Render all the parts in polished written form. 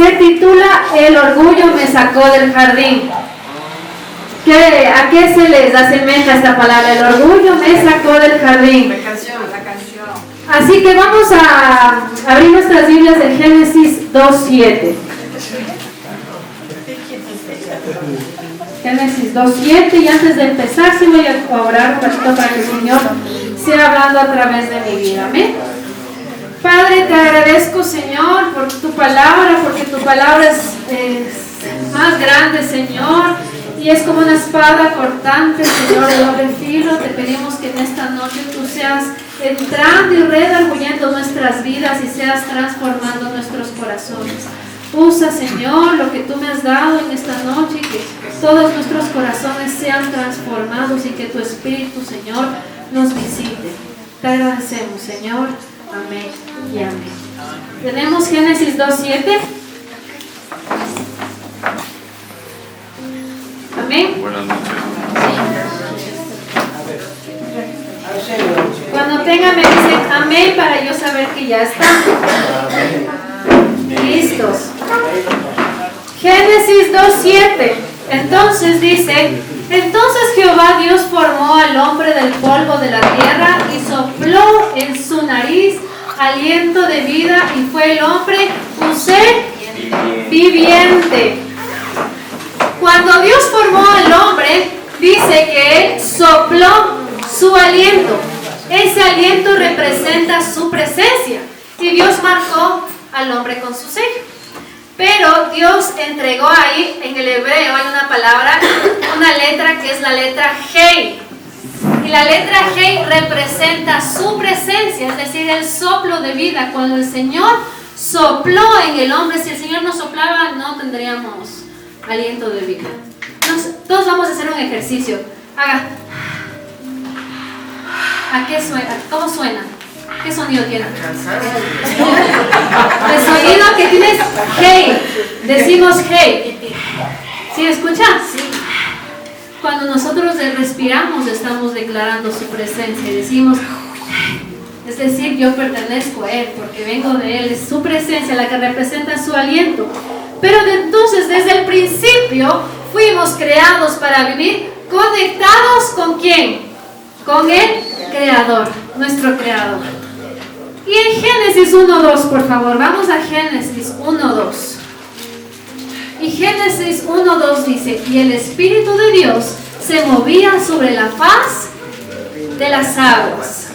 Se titula El orgullo me sacó del jardín. ¿A qué se les asemeja esta palabra? El orgullo me sacó del jardín. La canción. Así que vamos a abrir nuestras Biblias en Génesis 2:7. Génesis 2:7, y antes de empezar sí voy a orar un ratito para que el Señor sea hablando a través de mi vida. Amén. Padre, te agradezco, Señor, por tu palabra, porque tu palabra es más grande, Señor, y es como una espada cortante, Señor, de doble filo. Te pedimos que en esta noche tú seas entrando y redarguyendo nuestras vidas y seas transformando nuestros corazones. Usa, Señor, lo que tú me has dado en esta noche, y que todos nuestros corazones sean transformados y que tu Espíritu, Señor, nos visite. Te agradecemos, Señor. Amén y amén. Tenemos Génesis 2:7. Amén. Buenas noches. Cuando tenga me dicen amén para yo saber que ya están listos. Génesis 2:7. Entonces dice: entonces Jehová Dios formó al hombre del polvo de la tierra y sopló en su nariz aliento de vida, y fue el hombre un ser viviente. Cuando Dios formó al hombre, dice que él sopló su aliento. Ese aliento representa su presencia, y Dios marcó al hombre con su sello. Pero Dios entregó ahí, en el hebreo hay una palabra, una letra que es la letra Hei. Y la letra Hei representa su presencia, es decir, el soplo de vida. Cuando el Señor sopló en el hombre, si el Señor no soplaba, no tendríamos aliento de vida. Entonces, todos vamos a hacer un ejercicio. Haga. ¿A qué suena? ¿Cómo suena? ¿Qué sonido tiene? El sonido que tienes, hey. Decimos hey. ¿Sí escucha? Sí. Cuando nosotros respiramos, estamos declarando su presencia y decimos, es decir, yo pertenezco a Él porque vengo de Él. Es su presencia la que representa su aliento. Pero entonces, desde el principio, fuimos creados para vivir conectados ¿con quién? Con el Creador, nuestro Creador. Y en Génesis 1:2, por favor, vamos a Génesis 1:2. Y Génesis 1:2 dice: y el Espíritu de Dios se movía sobre la faz de las aguas.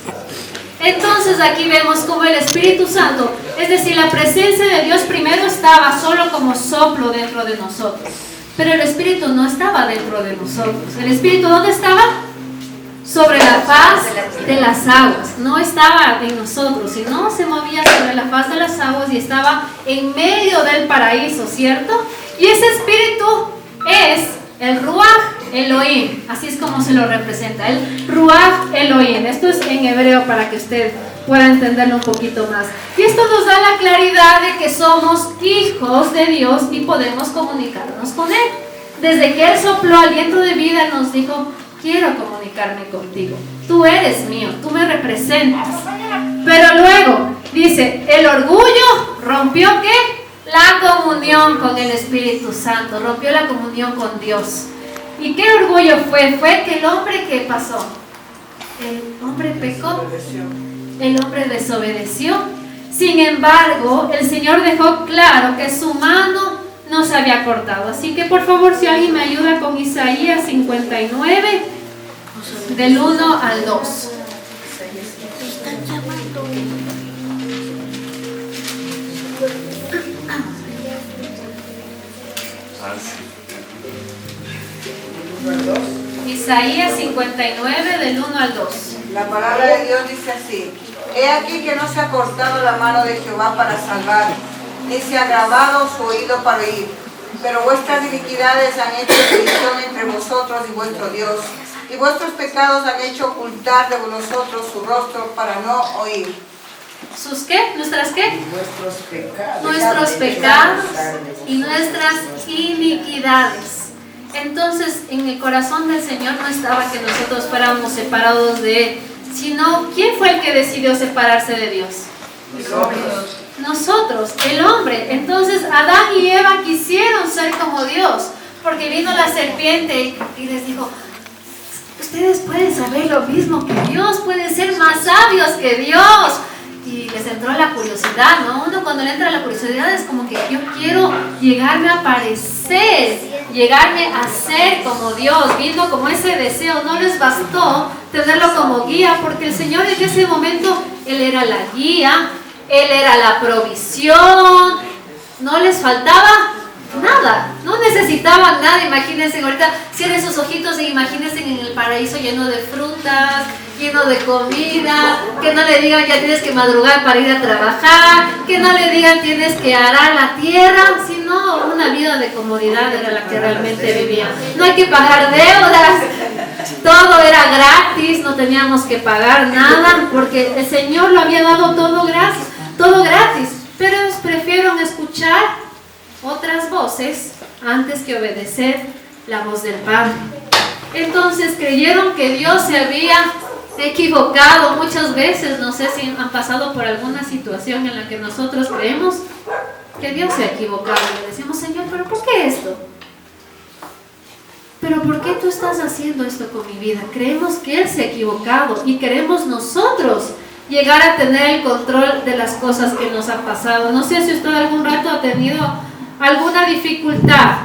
Entonces aquí vemos como el Espíritu Santo, es decir, la presencia de Dios primero estaba solo como soplo dentro de nosotros, pero el Espíritu no estaba dentro de nosotros. ¿El Espíritu dónde estaba? Sobre la faz de las aguas. No estaba en nosotros, sino se movía sobre la faz de las aguas y estaba en medio del paraíso, ¿cierto? Y ese Espíritu es el Ruach Elohim, así es como se lo representa, el Ruach Elohim. Esto es en hebreo para que usted pueda entenderlo un poquito más. Y esto nos da la claridad de que somos hijos de Dios y podemos comunicarnos con Él. Desde que Él sopló aliento de vida, nos dijo: quiero comunicarme contigo, tú eres mío, tú me representas. Pero luego dice, el orgullo rompió ¿qué? La comunión con el Espíritu Santo, rompió la comunión con Dios. ¿Y qué orgullo fue? Fue que el hombre, ¿qué pasó? El hombre pecó, el hombre desobedeció. Sin embargo, el Señor dejó claro que su mano no se había cortado. Así que por favor, si alguien me ayuda con Isaías 59, del 1 al 2. Isaías 59, del 1 al 2. La palabra de Dios dice así: he aquí que no se ha cortado la mano de Jehová para salvar, ni se ha grabado su oído para oír, pero vuestras iniquidades han hecho división entre vosotros y vuestro Dios, y vuestros pecados han hecho ocultar de vosotros su rostro para no oír. ¿Sus qué? ¿Nuestras qué? Nuestros pecados y nuestras iniquidades. Entonces, en el corazón del Señor no estaba que nosotros fuéramos separados de Él, sino ¿quién fue el que decidió separarse de Dios? Nosotros, el hombre. Entonces Adán y Eva quisieron ser como Dios, porque vino la serpiente y les dijo: ustedes pueden saber lo mismo que Dios, pueden ser más sabios que Dios. Y les entró la curiosidad, ¿no? Uno cuando le entra la curiosidad es como que yo quiero llegarme a parecer, llegarme a ser como Dios. Vino como ese deseo, no les bastó tenerlo como guía, porque el Señor en ese momento, Él era la guía, Él era la provisión, no les faltaba nada, no necesitaban nada. Imagínense, ahorita cierren sus ojitos e imagínense en el paraíso lleno de frutas, lleno de comida, que no le digan ya tienes que madrugar para ir a trabajar, que no le digan tienes que arar la tierra, sino una vida de comodidad era la que realmente vivían. No hay que pagar deudas, todo era gratis, no teníamos que pagar nada, porque el Señor lo había dado todo gratis, pero ellos prefieren escuchar otras voces antes que obedecer la voz del Padre. Entonces creyeron que Dios se había equivocado muchas veces. No sé si han pasado por alguna situación en la que nosotros creemos que Dios se ha equivocado y le decimos: Señor, ¿pero por qué esto? ¿Pero por qué tú estás haciendo esto con mi vida? Creemos que Él se ha equivocado y queremos nosotros llegar a tener el control de las cosas que nos ha pasado. No sé si usted algún rato ha tenido alguna dificultad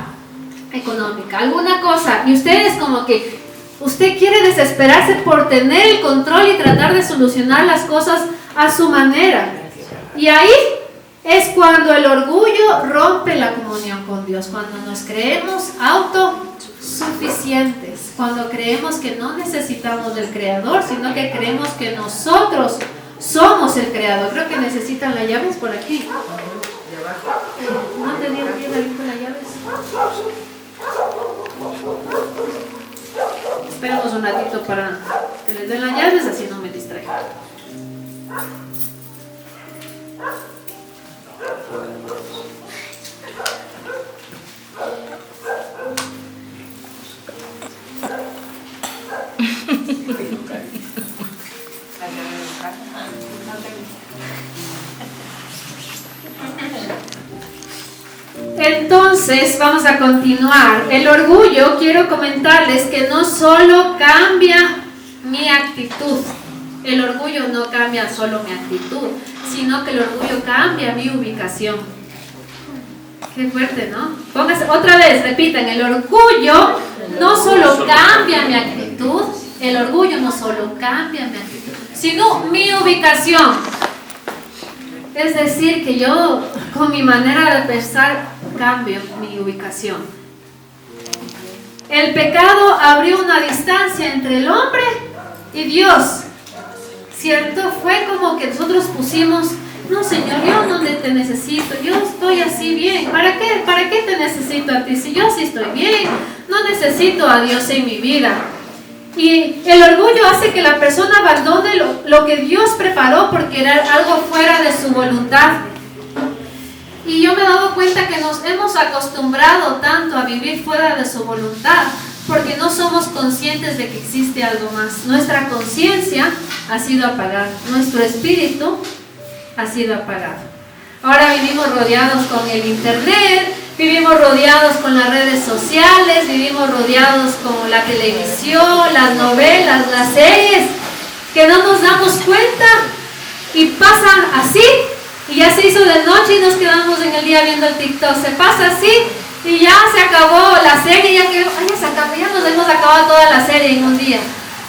económica, alguna cosa, y usted es como que usted quiere desesperarse por tener el control y tratar de solucionar las cosas a su manera. Y ahí es cuando el orgullo rompe la comunión con Dios, cuando nos creemos autosuficientes, cuando creemos que no necesitamos del Creador, sino que creemos que nosotros somos el Creador. Creo que necesitan las llaves por aquí. ¿No tenían bien ahí con las llaves? Esperamos un ratito para que les den las llaves, así no me distraigo. Entonces vamos a continuar. El orgullo, quiero comentarles que no solo cambia mi actitud. El orgullo no cambia solo mi actitud, sino que el orgullo cambia mi ubicación. Qué fuerte, ¿no? Pónganse otra vez, repitan: el orgullo no solo cambia mi actitud, el orgullo no solo cambia mi actitud, sino mi ubicación. Es decir, que yo con mi manera de pensar cambio mi ubicación. El pecado abrió una distancia entre el hombre y Dios, ¿cierto? Fue como que nosotros pusimos: no, Señor, yo no te necesito, yo estoy así bien. ¿Para qué te necesito a ti? Si yo sí estoy bien, no necesito a Dios en mi vida. Y el orgullo hace que la persona abandone lo que Dios preparó porque era algo fuera de su voluntad. Y yo me he dado cuenta que nos hemos acostumbrado tanto a vivir fuera de su voluntad porque no somos conscientes de que existe algo más. Nuestra conciencia ha sido apagada, nuestro espíritu ha sido apagado. Ahora vivimos rodeados con el internet, vivimos rodeados con las redes sociales, vivimos rodeados con la televisión, las novelas, las series, que no nos damos cuenta y pasan así, y ya se hizo de noche y nos quedamos en el día viendo el TikTok. Se pasa así y ya se acabó la serie, ya nos hemos acabado toda la serie en un día.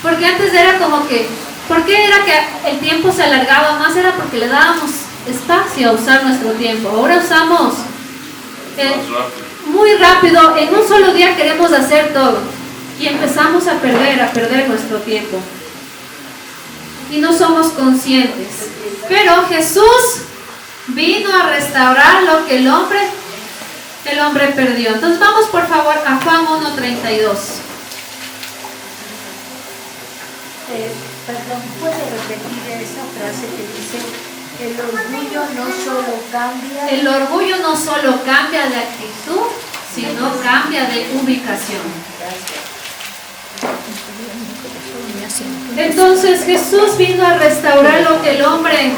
Porque antes era como que, ¿por qué era que el tiempo se alargaba más? Era porque le dábamos espacio a usar nuestro tiempo. Ahora usamos muy rápido, en un solo día queremos hacer todo y empezamos a perder nuestro tiempo y no somos conscientes. Pero Jesús vino a restaurar lo que el hombre perdió. Entonces vamos por favor a Juan 1:32. Perdón, ¿puede repetir esa frase que dice: el orgullo no solo cambia? El orgullo no solo cambia de actitud, sino cambia de ubicación. Entonces Jesús vino a restaurar lo que el hombre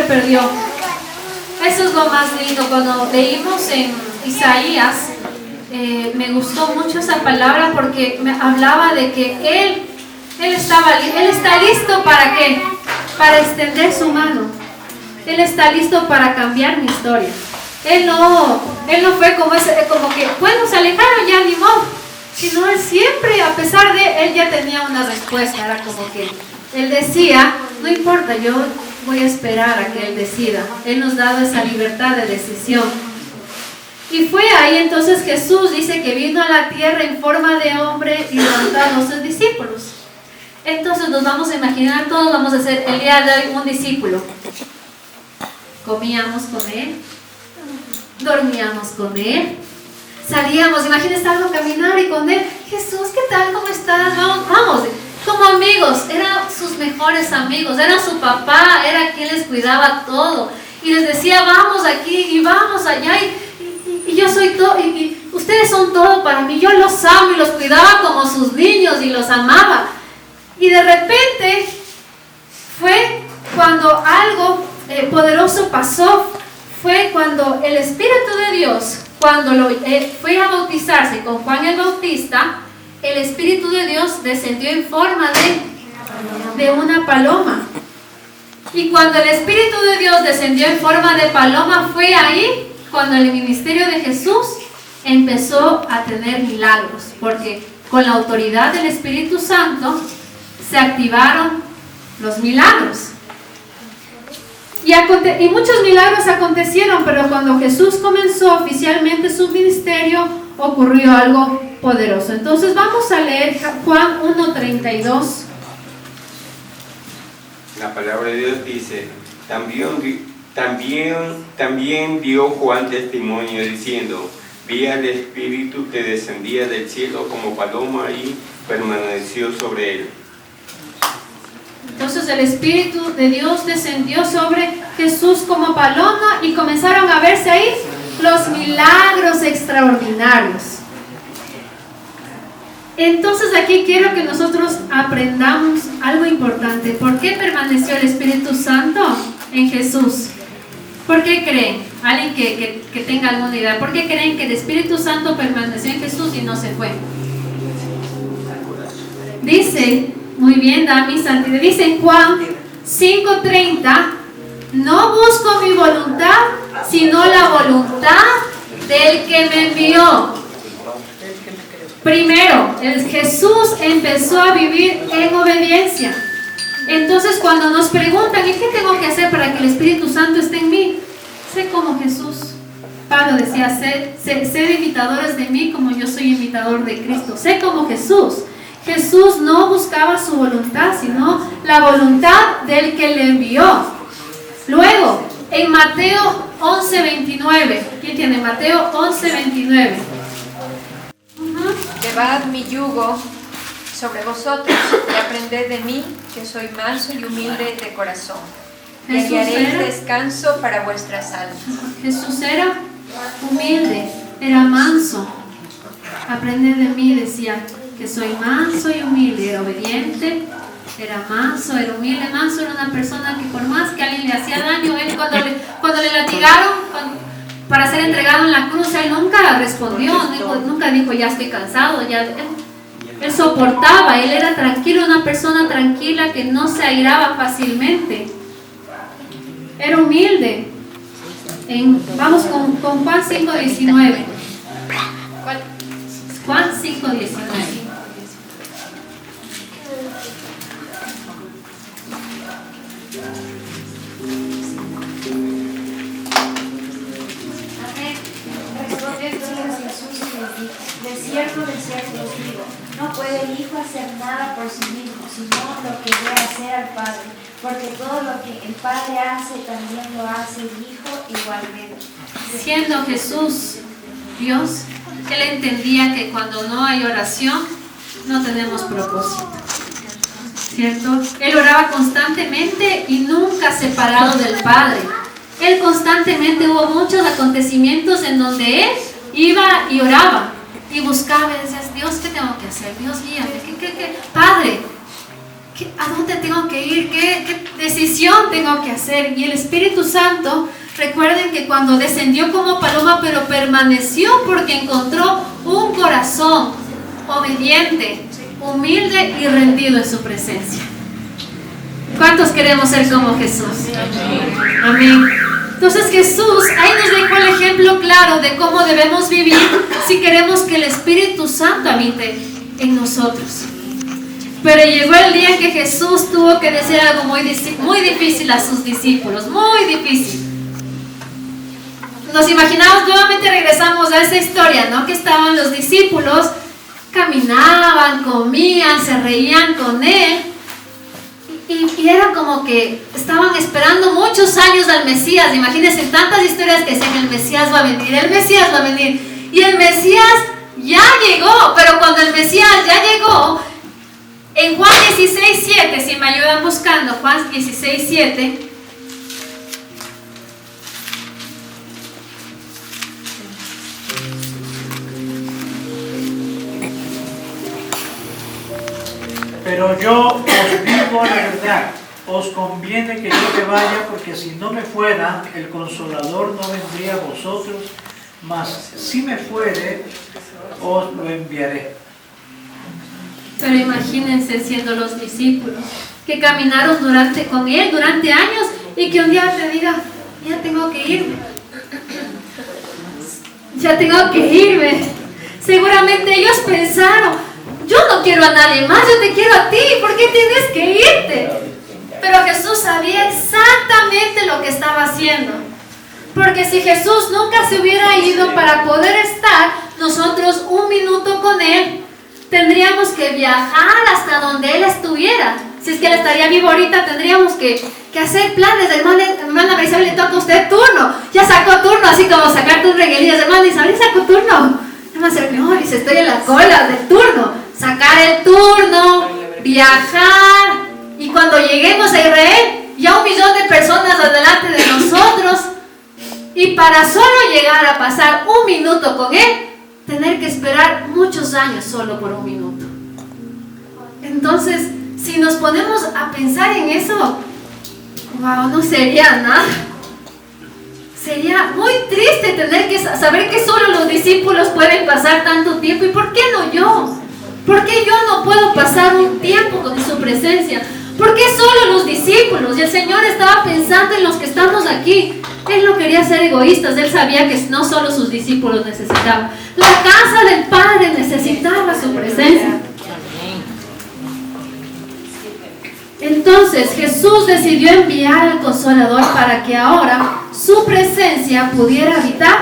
perdió. Eso es lo más lindo. Cuando leímos en Isaías, me gustó mucho esa palabra porque me hablaba de que Él está listo ¿para qué? Para extender su mano. Él está listo para cambiar mi historia. Él no fue como que, bueno, se alejaron ya, ni modo. Sino Él siempre, a pesar de, Él ya tenía una respuesta. Era como que Él decía, no importa, yo voy a esperar a que Él decida. Él nos ha dado esa libertad de decisión. Y fue ahí entonces Jesús dice que vino a la tierra en forma de hombre y levantó a sus discípulos. Entonces nos vamos a imaginar, todos vamos a ser el día de hoy un discípulo. Comíamos con Él, dormíamos con Él, salíamos, imagínense algo caminar y con Él. Jesús, ¿qué tal? ¿Cómo estás? Vamos, como amigos, eran sus mejores amigos, era su papá, era quien les cuidaba todo. Y les decía, vamos aquí y vamos allá y yo soy todo, y ustedes son todo para mí. Yo los amo y los cuidaba como sus niños y los amaba. Y de repente fue cuando algo poderoso pasó, fue cuando el Espíritu de Dios, cuando fue a bautizarse con Juan el Bautista, el Espíritu de Dios descendió en forma de una paloma. Y cuando el Espíritu de Dios descendió en forma de paloma, fue ahí cuando el ministerio de Jesús empezó a tener milagros, porque con la autoridad del Espíritu Santo se activaron los milagros. Y muchos milagros acontecieron, pero cuando Jesús comenzó oficialmente su ministerio, ocurrió algo poderoso. Entonces vamos a leer Juan 1:32. La palabra de Dios dice, también dio Juan testimonio diciendo, vi al Espíritu que descendía del cielo como paloma y permaneció sobre él. Entonces el Espíritu de Dios descendió sobre Jesús como paloma y comenzaron a verse ahí los milagros extraordinarios. Entonces aquí quiero que nosotros aprendamos algo importante. ¿Por qué permaneció el Espíritu Santo en Jesús? ¿Por qué creen? Alguien que tenga alguna idea. ¿Por qué creen que el Espíritu Santo permaneció en Jesús y no se fue? Dice, muy bien, Dami, Santi, dice en Juan 5:30, no busco mi voluntad, sino la voluntad del que me envió. Primero, Jesús empezó a vivir en obediencia. Entonces cuando nos preguntan, ¿y qué tengo que hacer para que el Espíritu Santo esté en mí? Sé como Jesús. Pablo decía, sed imitadores de mí como yo soy imitador de Cristo. Sé como Jesús. Jesús no buscaba su voluntad, sino la voluntad del que le envió. Luego, en Mateo 11:29, ¿quién tiene Mateo 11:29? Llevad mi yugo sobre vosotros y aprended de mí, que soy manso y humilde de corazón. Y hallaréis descanso para vuestras almas. Jesús era humilde, era manso. Aprended de mí, decía, que soy manso y humilde. Era obediente, era manso, era humilde. Manso era una persona que por más que alguien le hacía daño, él cuando le latigaron para ser entregado en la cruz, él nunca respondió, nunca dijo ya estoy cansado, él soportaba, él era tranquilo, una persona tranquila que no se airaba fácilmente, era humilde. Vamos con Juan 5:19. Juan 5:19. De cierto os digo, no puede el Hijo hacer nada por sí mismo, sino lo que ve hacer al Padre, porque todo lo que el Padre hace, también lo hace el Hijo igualmente. Siendo Jesús Dios, Él entendía que cuando no hay oración, no tenemos propósito, ¿cierto? Él oraba constantemente y nunca separado del Padre. Él constantemente, hubo muchos acontecimientos en donde Él iba y oraba y buscaba y decía, Dios, ¿qué tengo que hacer? Dios, guíame, ¿qué? Padre, ¿a dónde tengo que ir? ¿Qué decisión tengo que hacer? Y el Espíritu Santo Recuerden que cuando descendió como paloma, pero permaneció porque encontró un corazón obediente, humilde y rendido en su presencia. ¿Cuántos queremos ser como Jesús? Amén. Entonces Jesús ahí nos dejó el ejemplo claro de cómo debemos vivir si queremos que el Espíritu Santo habite en nosotros. Pero llegó el día en que Jesús tuvo que decir algo muy difícil a sus discípulos, muy difícil. Nos imaginamos, nuevamente regresamos a esa historia, ¿no? Que estaban los discípulos, caminaban, comían, se reían con Él. Y era como que estaban esperando muchos años al Mesías. Imagínense tantas historias que decían: el Mesías va a venir, el Mesías va a venir. Y el Mesías ya llegó, pero cuando el Mesías ya llegó, en Juan 16:7, si me ayudan buscando, Juan 16:7. Pero yo os digo la verdad, os conviene que yo me vaya, porque si no me fuera, el Consolador no vendría a vosotros, mas si me fuere, os lo enviaré. Pero imagínense siendo los discípulos que caminaron con Él durante años y que un día te diga: ya tengo que irme. Ya tengo que irme. Seguramente ellos pensaron: yo no quiero a nadie más, yo te quiero a ti, ¿por qué tienes que irte? Pero Jesús sabía exactamente lo que estaba haciendo. Porque si Jesús nunca se hubiera ido para poder estar nosotros un minuto con Él, tendríamos que viajar hasta donde Él estuviera. Si es que Él estaría vivo ahorita, tendríamos que hacer planes. Hermana Marisabel, le toca a usted turno. Ya sacó turno, así como sacarte un reguilías. Hermana Isabel, sacó turno. No, dice: estoy en la cola del turno. Sacar el turno, viajar. Y cuando lleguemos a Israel, ya 1 millón de personas adelante de nosotros. Y para solo llegar a pasar un minuto con Él, tener que esperar muchos años solo por un minuto. Entonces, si nos ponemos a pensar en eso, wow, no sería nada. Sería muy triste tener que saber que solo los discípulos pueden pasar tanto tiempo. ¿Y por qué no yo? ¿Por qué yo no puedo pasar un tiempo con su presencia? ¿Por qué solo los discípulos? Y el Señor estaba pensando en los que estamos aquí. Él no quería ser egoístas. Él sabía que no solo sus discípulos necesitaban. La casa del Padre necesitaba su presencia. Entonces Jesús decidió enviar al Consolador para que ahora su presencia pudiera habitar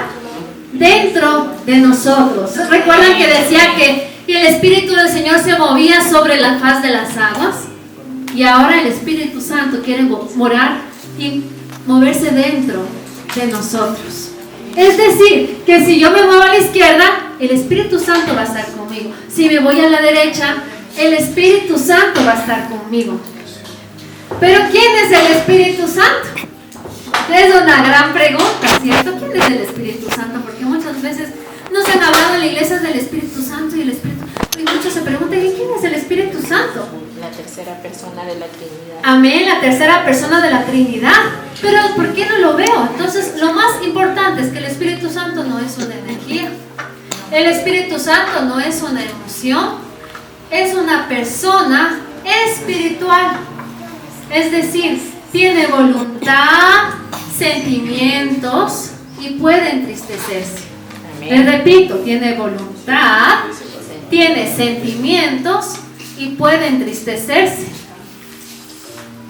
dentro de nosotros. ¿Recuerdan que decía que el Espíritu del Señor se movía sobre la faz de las aguas? Y ahora el Espíritu Santo quiere morar y moverse dentro de nosotros. Es decir, que si yo me muevo a la izquierda, el Espíritu Santo va a estar conmigo. Si me voy a la derecha, el Espíritu Santo va a estar conmigo. Pero ¿quién es el Espíritu Santo? Es una gran pregunta, ¿cierto? ¿Quién es el Espíritu Santo? Porque muchas veces nos han hablado en la iglesia del Espíritu Santo y muchos se preguntan: ¿y quién es el Espíritu Santo? La tercera persona de la Trinidad. Amén, la tercera persona de la Trinidad. Pero ¿por qué no lo veo? Entonces, lo más importante es que el Espíritu Santo no es una energía. El Espíritu Santo no es una emoción. Es una persona espiritual. Es decir, tiene voluntad, sentimientos y puede entristecerse. Les repito, tiene voluntad, tiene sentimientos y puede entristecerse.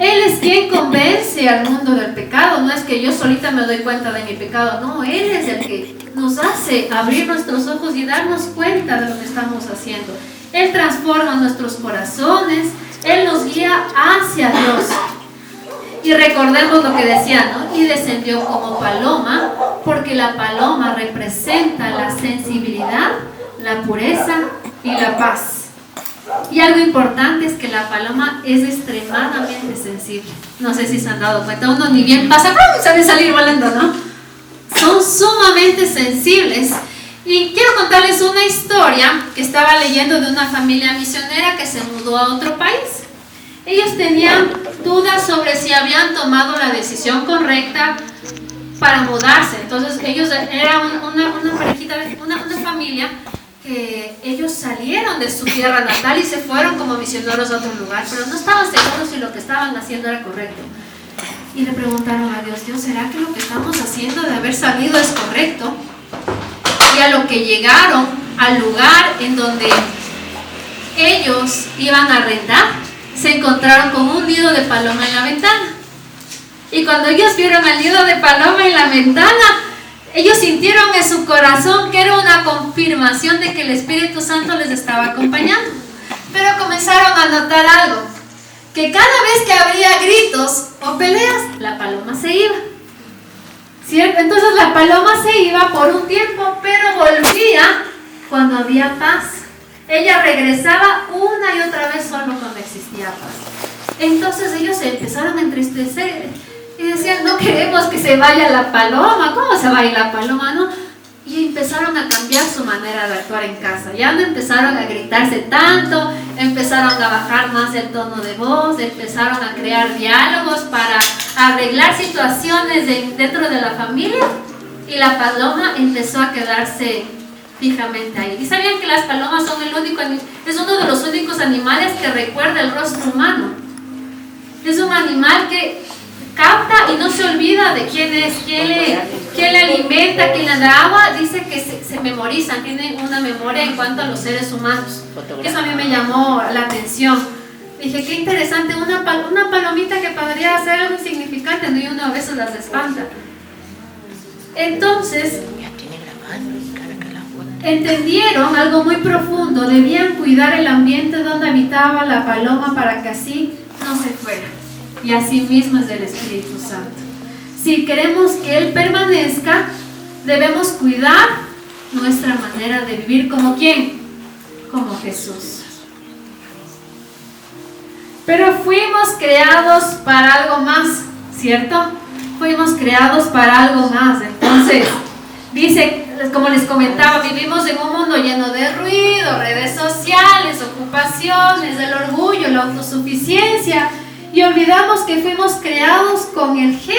Él es quien convence al mundo del pecado. No es que yo solita me doy cuenta de mi pecado. No, Él es el que nos hace abrir nuestros ojos y darnos cuenta de lo que estamos haciendo. Él transforma nuestros corazones. Él nos guía hacia Dios. Y recordemos lo que decía, ¿no? Y descendió como paloma, porque la paloma representa la sensibilidad, la pureza y la paz. Y algo importante es que la paloma es extremadamente sensible. No sé si se han dado cuenta, uno ni bien pasa, ¡pum!, sabe salir volando, ¿no? Son sumamente sensibles. Y quiero contarles una historia que estaba leyendo de una familia misionera que se mudó a otro país. Ellos tenían dudas sobre si habían tomado la decisión correcta para mudarse. Entonces ellos eran una parejita, una familia que ellos salieron de su tierra natal y se fueron como misioneros a otro lugar, pero no estaban seguros si lo que estaban haciendo era correcto. Y le preguntaron a Dios, Dios, ¿será que lo que estamos haciendo de haber salido es correcto? Y a lo que llegaron al lugar en donde ellos iban a arrendar, se encontraron con un nido de paloma en la ventana. Y cuando ellos vieron el nido de paloma en la ventana, ellos sintieron en su corazón que era una confirmación de que el Espíritu Santo les estaba acompañando. Pero comenzaron a notar algo, que cada vez que había gritos o peleas, la paloma se iba. ¿Cierto? Entonces la paloma se iba por un tiempo, pero volvía cuando había paz. Ella regresaba una y otra vez solo cuando existía paz. Entonces ellos se empezaron a entristecer y decían, no queremos que se vaya la paloma. ¿Cómo se va a ir la paloma? ¿No? Y empezaron a cambiar su manera de actuar en casa. Ya no empezaron a gritarse tanto, empezaron a bajar más el tono de voz, empezaron a crear diálogos para arreglar situaciones dentro de la familia, y la paloma empezó a quedarse fijamente ahí. ¿Y sabían que las palomas son es uno de los únicos animales que recuerda el rostro humano? Es un animal que capta y no se olvida de quién es, quién le alimenta, quién le da agua. Dice que se memorizan, tienen una memoria en cuanto a los seres humanos. Eso a mí me llamó la atención. Dije, qué interesante, una palomita que podría ser algo insignificante, ¿no? Y uno a veces las espanta. Entonces, entendieron algo muy profundo: debían cuidar el ambiente donde habitaba la paloma para que así no se fuera. Y así mismo es del Espíritu Santo. Si queremos que Él permanezca, debemos cuidar nuestra manera de vivir. ¿Como quién? Como Jesús. Pero fuimos creados para algo más, ¿cierto? Fuimos creados para algo más. Entonces, dice, como les comentaba, vivimos en un mundo lleno de ruido, redes sociales, ocupaciones, el orgullo, la autosuficiencia, y olvidamos que fuimos creados con el G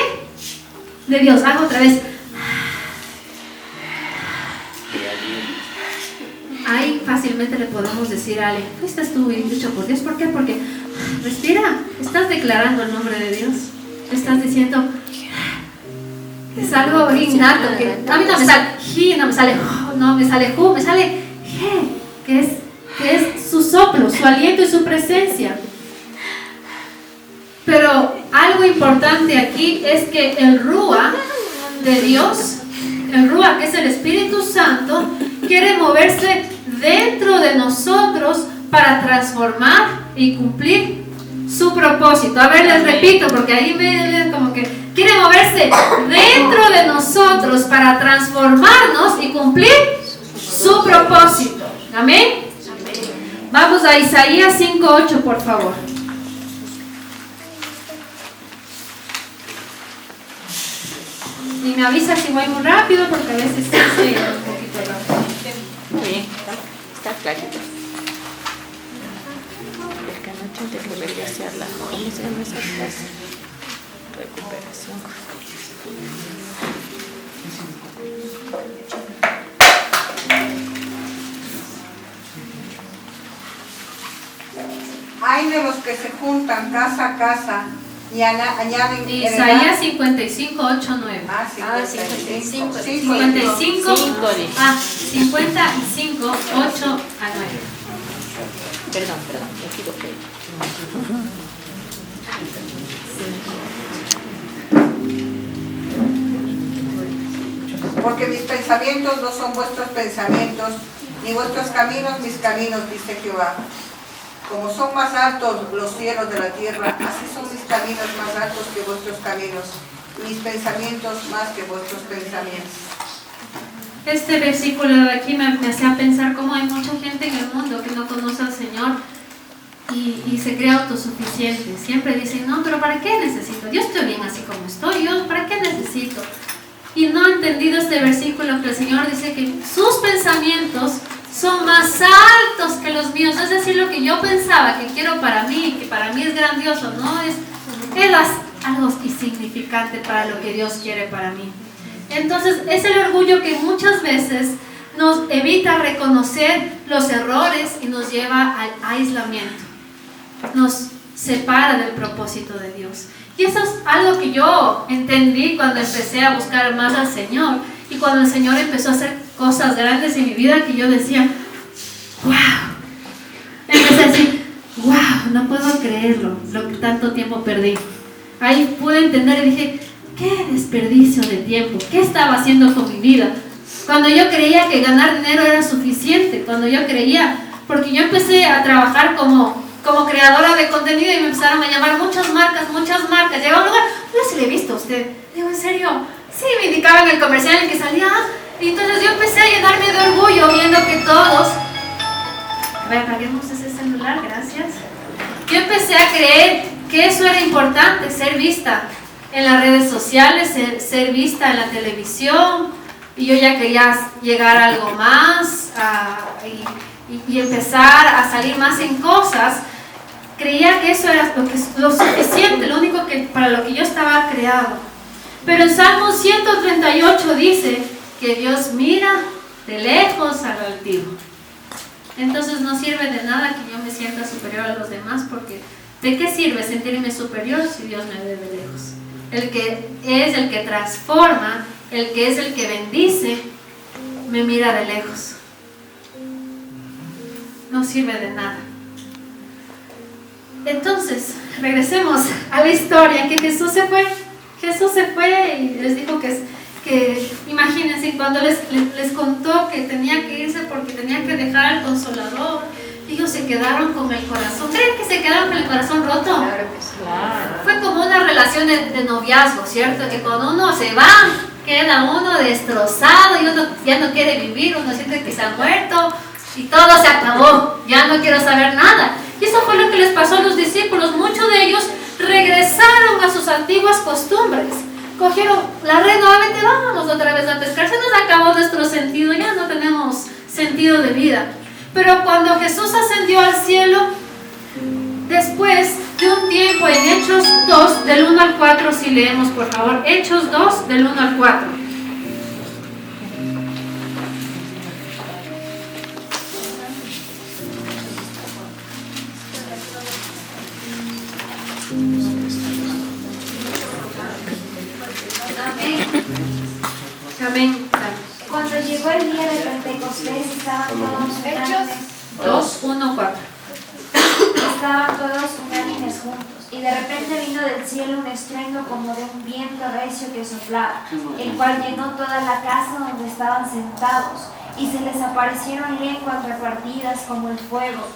de Dios. Hago otra vez. Ahí fácilmente le podemos decir a Ale, fuiste tú dicho por Dios. ¿Por qué? Porque respira, estás declarando el nombre de Dios. Estás diciendo, es algo innato, que a mí no me sale G, no me sale no me sale Ju, me sale G, que es su soplo, su aliento y su presencia. Pero algo importante aquí es que el Ruach de Dios, el Ruach, que es el Espíritu Santo, quiere moverse dentro de nosotros para transformar y cumplir su propósito. A ver, les repito, porque ahí me como que quiere moverse dentro de nosotros para transformarnos y cumplir su propósito. ¿Amén? Vamos a Isaías 5:8, por favor. Y me avisa si voy muy rápido, porque a veces sí estoy un poquito rápido. Muy bien, está clarito. Porque anoche antes que regresé a ¿cómo se llama esa clase? Recuperación. Hay de los que se juntan casa a casa y añaden Isaías 55, 8, 9. 55, 55, 55, 8 a 9. Perdón, me equivoqué. Porque mis pensamientos no son vuestros pensamientos, ni vuestros caminos mis caminos, dice Jehová. Como son más altos los cielos de la tierra, así son mis caminos más altos que vuestros caminos, y mis pensamientos más que vuestros pensamientos. Este versículo de aquí me hacía pensar cómo hay mucha gente en el mundo que no conoce al Señor y se cree autosuficiente. Siempre dicen, no, pero ¿para qué necesito? Yo estoy bien así como estoy, ¿para qué necesito? Y no ha entendido este versículo que el Señor dice que sus pensamientos son más altos que los míos. Es decir, lo que yo pensaba que quiero para mí, que para mí es grandioso, no es algo insignificante para lo que Dios quiere para mí. Entonces es el orgullo que muchas veces nos evita reconocer los errores y nos lleva al aislamiento. Nos separa del propósito de Dios. Y eso es algo que yo entendí cuando empecé a buscar más al Señor. Y cuando el Señor empezó a hacer cosas grandes en mi vida que yo decía, wow. Empecé a decir, wow, no puedo creerlo, lo que tanto tiempo perdí. Ahí pude entender y dije, qué desperdicio de tiempo, ¿qué estaba haciendo con mi vida? Cuando yo creía que ganar dinero era suficiente, cuando yo creía, porque yo empecé a trabajar como creadora de contenido y me empezaron a llamar muchas marcas. Llegaba a un lugar, no sé si le he visto a usted. Digo, ¿en serio? Sí, me indicaban el comercial en el que salía. Y entonces yo empecé a llenarme de orgullo viendo que todos... A ver, apaguemos ese celular, gracias. Yo empecé a creer que eso era importante, ser vista en las redes sociales, ser vista en la televisión. Y yo ya quería llegar a algo más y empezar a salir más en cosas. Creía que eso era lo suficiente, lo único para lo que yo estaba creado. Pero en Salmo 138 dice que Dios mira de lejos al altivo. Entonces no sirve de nada que yo me sienta superior a los demás, porque ¿de qué sirve sentirme superior si Dios me ve de lejos? El que es el que transforma, el que es el que bendice, me mira de lejos. No sirve de nada. Entonces, regresemos a la historia, que Jesús se fue. Jesús se fue y les dijo que imagínense, cuando les contó que tenía que irse porque tenía que dejar al Consolador, ellos se quedaron con el corazón. ¿Creen que se quedaron con el corazón roto? Claro que sí. Claro. Fue como una relación de noviazgo, ¿cierto? Que cuando uno se va, queda uno destrozado y uno ya no quiere vivir, uno siente que se ha muerto y todo se acabó, ya no quiero saber nada. Y eso fue lo que les pasó a los discípulos. Muchos de ellos regresaron a sus antiguas costumbres. Cogieron la red nuevamente, vamos otra vez a pescar. Se nos acabó nuestro sentido, ya no tenemos sentido de vida. Pero cuando Jesús ascendió al cielo, después de un tiempo, en Hechos 2, del 1 al 4, si leemos por favor, Hechos 2, del 1 al 4. Amén. Cuando llegó el día de Pentecostés, estaban todos unánimes. 2, 1, 4. Estaban todos unánimes juntos, y de repente vino del cielo un estruendo como de un viento recio que soplaba, el cual llenó toda la casa donde estaban sentados, y se les aparecieron lenguas repartidas como el fuego,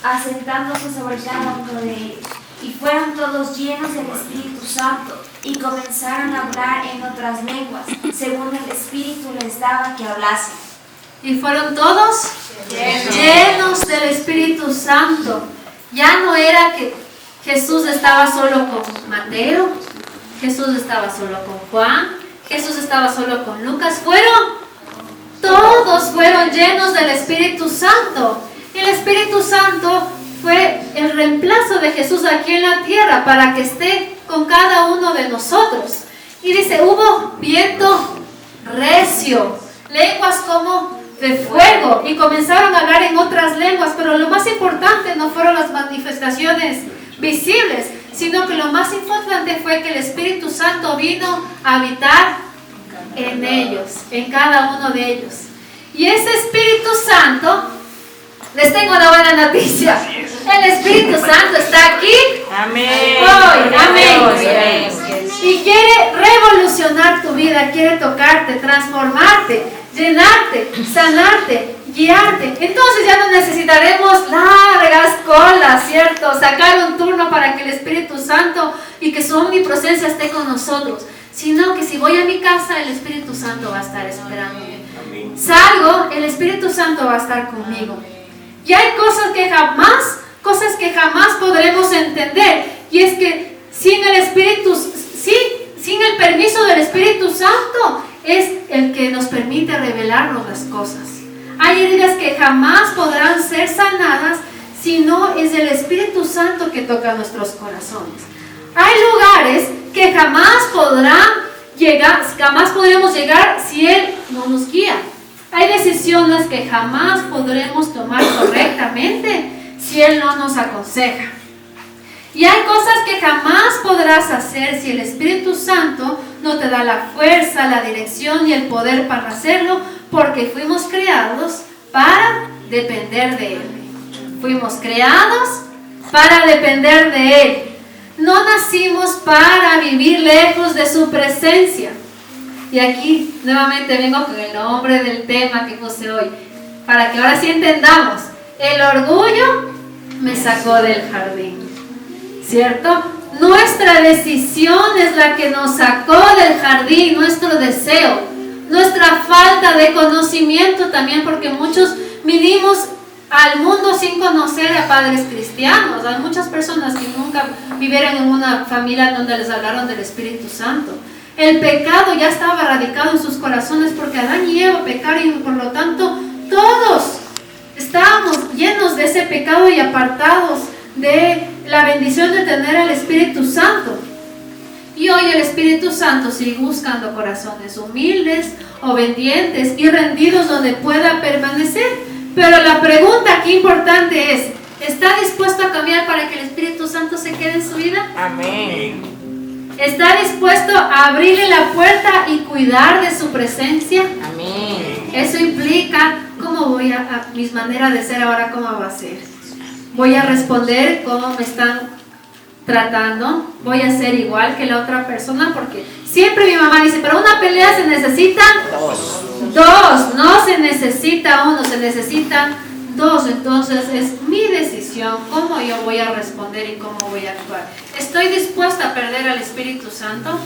asentándose sobre cada uno de ellos. Y fueron todos llenos del Espíritu Santo, y comenzaron a hablar en otras lenguas, según el Espíritu les daba que hablasen. Y fueron todos llenos del Espíritu Santo. Ya no era que Jesús estaba solo con Mateo, Jesús estaba solo con Juan, Jesús estaba solo con Lucas. Todos fueron llenos del Espíritu Santo. Y el Espíritu Santo fue el reemplazo de Jesús aquí en la tierra para que esté con cada uno de nosotros. Y dice, hubo viento recio, lenguas como de fuego, y comenzaron a hablar en otras lenguas. Pero lo más importante no fueron las manifestaciones visibles, sino que lo más importante fue que el Espíritu Santo vino a habitar en ellos, en cada uno de ellos. Y ese Espíritu Santo, les tengo una buena noticia. El Espíritu Santo está aquí. Amén. Hoy, amén. Amén. Y quiere revolucionar tu vida, quiere tocarte, transformarte, llenarte, sanarte, guiarte. Entonces ya no necesitaremos largas colas, ¿cierto? Sacar un turno para que el Espíritu Santo y que su omnipresencia esté con nosotros, sino que si voy a mi casa, el Espíritu Santo va a estar esperándome. Salgo, el Espíritu Santo va a estar conmigo. Y hay cosas que jamás podremos entender, y es que sin el permiso del Espíritu Santo es el que nos permite revelarnos las cosas. Hay heridas que jamás podrán ser sanadas si no es el Espíritu Santo que toca nuestros corazones. Hay lugares que jamás podrán jamás podremos llegar si Él no nos guía. Hay decisiones que jamás podremos tomar correctamente si Él no nos aconseja. Y hay cosas que jamás podrás hacer si el Espíritu Santo no te da la fuerza, la dirección y el poder para hacerlo, porque fuimos creados para depender de Él. Fuimos creados para depender de Él. No nacimos para vivir lejos de su presencia. Y aquí nuevamente vengo con el nombre del tema que puse hoy, para que ahora sí entendamos. El orgullo me sacó del jardín, ¿cierto? Nuestra decisión es la que nos sacó del jardín, nuestro deseo, nuestra falta de conocimiento también, porque muchos vinimos al mundo sin conocer a padres cristianos. Hay muchas personas que nunca vivieron en una familia donde les hablaron del Espíritu Santo. El pecado ya estaba radicado en sus corazones porque Adán y Eva pecaron y por lo tanto todos estábamos llenos de ese pecado y apartados de la bendición de tener al Espíritu Santo. Y hoy el Espíritu Santo sigue buscando corazones humildes, obedientes y rendidos donde pueda permanecer. Pero la pregunta aquí importante es, ¿está dispuesto a cambiar para que el Espíritu Santo se quede en su vida? Amén. ¿Está dispuesto a abrirle la puerta y cuidar de su presencia? Amén. Eso implica cómo voy a mis maneras de ser ahora, cómo va a ser. Voy a responder cómo me están tratando, voy a ser igual que la otra persona, porque siempre mi mamá dice, pero una pelea se necesitan dos, no se necesita uno, se necesitan dos. Entonces es mi decisión cómo yo voy a responder y cómo voy a actuar. ¿Estoy dispuesta a perder al Espíritu Santo?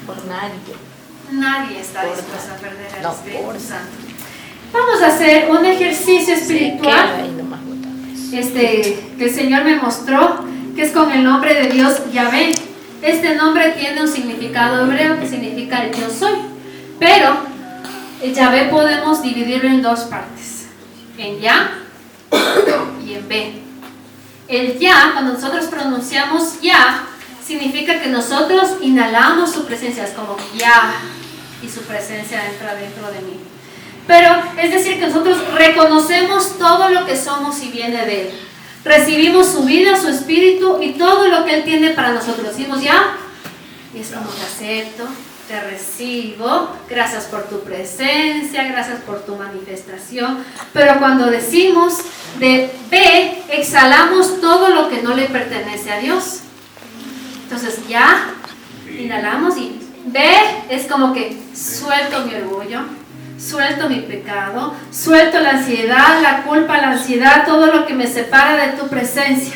Por nadie. Nadie está dispuesto a perder al No, Espíritu por Santo. Vamos a hacer un ejercicio espiritual que el Señor me mostró, que es con el nombre de Dios Yahvé. Este nombre tiene un significado hebreo que significa el yo soy, pero el Yahvé podemos dividirlo en dos partes, en Ya y en Ve. El Ya, cuando nosotros pronunciamos Ya, significa que nosotros inhalamos su presencia, es como Ya, y su presencia entra dentro de mí. Pero es decir que nosotros reconocemos todo lo que somos y viene de Él. Recibimos su vida, su espíritu y todo lo que Él tiene para nosotros. Decimos Ya, y es como te acepto, te recibo, gracias por tu presencia, gracias por tu manifestación. Pero cuando decimos de Ve, exhalamos todo lo que no le pertenece a Dios. Entonces Ya, inhalamos y Ve es como que suelto mi orgullo, suelto mi pecado, suelto la ansiedad, la culpa, la ansiedad, todo lo que me separa de tu presencia.